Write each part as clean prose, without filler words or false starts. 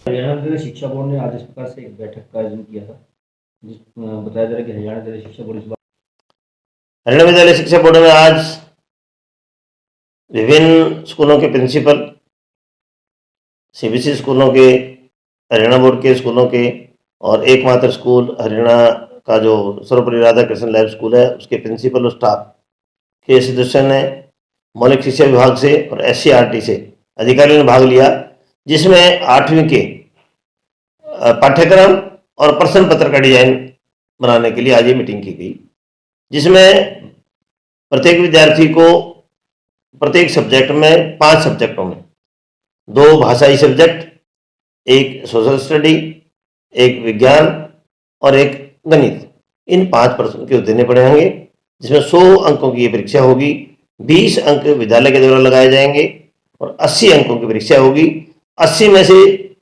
हरियाणा विद्यालय शिक्षा बोर्ड ने आज इस प्रकार से एक बैठक का आयोजन किया था, बताया जा रहा है कि हरियाणा विद्यालय शिक्षा बोर्ड इस बार हरियाणा विद्यालय शिक्षा बोर्ड में आज विभिन्न स्कूलों के प्रिंसिपल, सीबीएसई स्कूलों के, हरियाणा बोर्ड के स्कूलों के और एकमात्र स्कूल हरियाणा का जो सर्वपल्ली राधाकृष्ण लैब स्कूल है उसके प्रिंसिपल और स्टाफ के सदस्यों ने मौलिक शिक्षा विभाग से और एससीईआरटी से अधिकारियों ने भाग लिया, जिसमें 8वीं के पाठ्यक्रम और प्रश्न पत्र का डिजाइन बनाने के लिए आज ये मीटिंग की गई, जिसमें प्रत्येक विद्यार्थी को प्रत्येक सब्जेक्ट में 5 सब्जेक्टों में 2 भाषाई सब्जेक्ट, एक सोशल स्टडी, एक विज्ञान और एक गणित, इन 5 प्रश्न के देने पड़ेंगे, जिसमें 100 अंकों की ये परीक्षा होगी। 20 अंक विद्यालय के द्वारा लगाए जाएंगे और 80 अंकों की परीक्षा होगी। 80 में से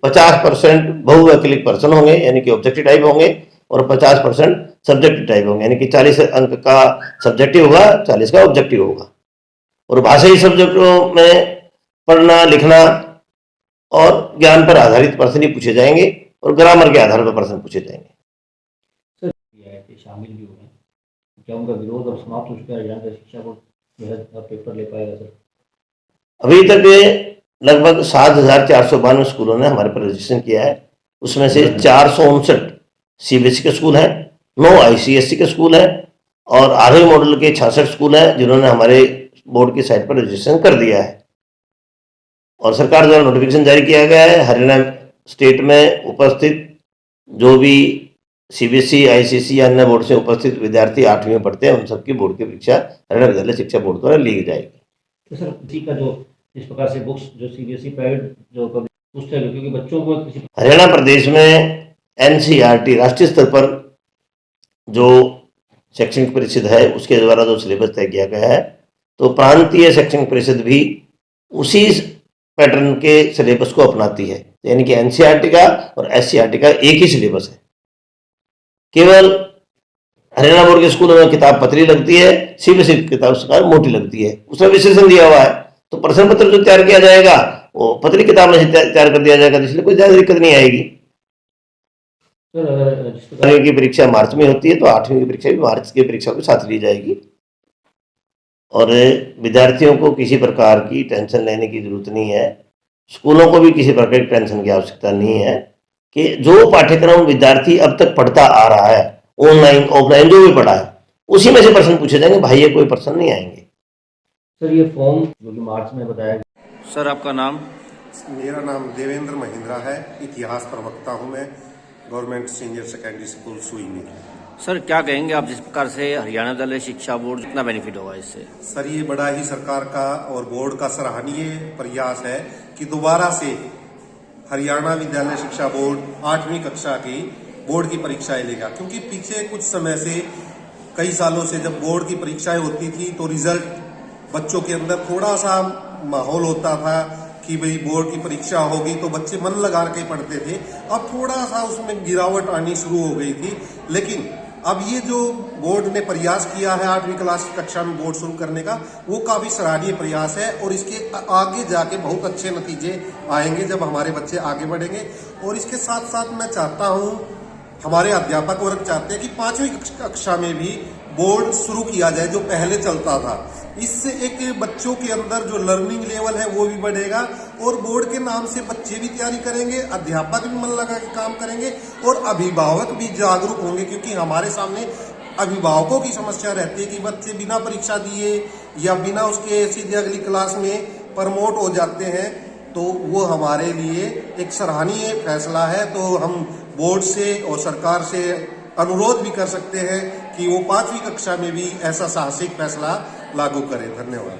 50% बहुवैकल्पिक प्रश्न होंगे, यानी कि ऑब्जेक्टिव टाइप होंगे, और 50% सब्जेक्टिव टाइप होंगे, यानी कि 40 अंक का सब्जेक्टिव होगा, 40 का ऑब्जेक्टिव होगा। और भाषाई सब्जेक्टों में पढ़ना, लिखना और ज्ञान पर आधारित प्रश्न ही पूछे जाएंगे और ग्रामर के आधार पर प्रश्न पूछे जाएंगे। शामिल भी हुए, क्या उनका विरोध अब समाप्त हो चुका है? हरियाणा शिक्षा बोर्ड जो है पेपर ले पाएगा सर? अभी तक लगभग 7,492 स्कूलों ने हमारे पर रजिस्ट्रेशन किया है। उसमें से 459 सीबीएसई के स्कूल हैं, 9 आईसीएसई के स्कूल हैं और 8वें मॉडल के 66 स्कूल हैं जिन्होंने हमारे बोर्ड की साइट पर रजिस्ट्रेशन कर दिया है। और सरकार द्वारा नोटिफिकेशन जारी किया गया है। हरियाणा स्टेट में उपस्थित जो भी सीबीएसई, आईसीएसई या अन्य बोर्ड से उपस्थित विद्यार्थी 8वीं में पढ़ते हैं, उन सबकी बोर्ड की परीक्षा हरियाणा विद्यालय शिक्षा बोर्ड द्वारा ली जाएगी। तो सर किसी का जो इस प्रकार से बुक्स जो सीबीएसई प्राइवेट जो पुस्तक है, क्योंकि बच्चों को हरियाणा प्रदेश में एनसीईआरटी राष्ट्रीय स्तर पर जो शैक्षणिक परिषद है उसके द्वारा जो सिलेबस तय किया गया है, तो प्रांतीय शैक्षणिक परिषद भी उसी पैटर्न के सिलेबस को अपनाती है, यानी कि एनसीईआरटी का और एससीईआरटी का एक ही सिलेबस है। केवल हरियाणा बोर्ड के स्कूलों में किताब पतली लगती है, सीबीएसई की किताब मोटी लगती है, उसमें विशेषण दिया हुआ है, तो प्रश्न पत्र जो तैयार किया जाएगा वो पतली किताब में तैयार कर दिया जाएगा, इसलिए कोई ज्यादा दिक्कत नहीं आएगी। सर की परीक्षा मार्च में होती है, तो 8वीं की परीक्षा भी मार्च की परीक्षा के साथ ली जाएगी और विद्यार्थियों को किसी प्रकार की टेंशन लेने की जरूरत नहीं है। स्कूलों को भी किसी प्रकार की टेंशन की आवश्यकता नहीं है कि जो पाठ्यक्रम विद्यार्थी अब तक पढ़ता आ रहा है, ऑनलाइन ऑफलाइन जो भी पढ़ा है, उसी में से प्रश्न पूछे जाएंगे, भाई ये कोई प्रश्न नहीं आएंगे। सर ये फॉर्म जो कि मार्च में बताया गया। सर आपका नाम? मेरा नाम देवेंद्र महिंद्रा है, इतिहास प्रवक्ता हूं मैं, गवर्नमेंट सीनियर सेकेंडरी स्कूल सुई में। सर क्या कहेंगे आप जिस प्रकार से हरियाणा विद्यालय शिक्षा बोर्ड कितना बेनिफिट होगा इससे? सर ये बड़ा ही सरकार का और बोर्ड का सराहनीय प्रयास है कि दोबारा से हरियाणा विद्यालय शिक्षा बोर्ड 8वीं कक्षा की बोर्ड की परीक्षाएं लेगा, क्योंकि पीछे कुछ समय से कई सालों से जब बोर्ड की परीक्षाएं होती थी तो रिजल्ट बच्चों के अंदर थोड़ा सा माहौल होता था कि भाई बोर्ड की परीक्षा होगी, तो बच्चे मन लगा के पढ़ते थे। अब थोड़ा सा उसमें गिरावट आनी शुरू हो गई थी, लेकिन अब ये जो बोर्ड ने प्रयास किया है 8वीं क्लास कक्षा में बोर्ड शुरू करने का, वो काफी सराहनीय प्रयास है और इसके आगे जाके बहुत अच्छे नतीजे आएंगे जब हमारे बच्चे आगे बढ़ेंगे। और इसके साथ साथ मैं चाहता हूं, हमारे अध्यापक वर्ग चाहते हैं कि 5वीं कक्षा में भी बोर्ड शुरू किया जाए जो पहले चलता था। इससे एक बच्चों के अंदर जो लर्निंग लेवल है वो भी बढ़ेगा और बोर्ड के नाम से बच्चे भी तैयारी करेंगे, अध्यापक भी मन लगा के काम करेंगे और अभिभावक भी जागरूक होंगे, क्योंकि हमारे सामने अभिभावकों की समस्या रहती है कि बच्चे बिना परीक्षा दिए या बिना उसके सीधे अगली क्लास में प्रमोट हो जाते हैं। तो वो हमारे लिए एक सराहनीय फैसला है। तो हम बोर्ड से और सरकार से अनुरोध भी कर सकते हैं कि वो 5वीं कक्षा में भी ऐसा साहसिक फैसला लागू करें। धन्यवाद।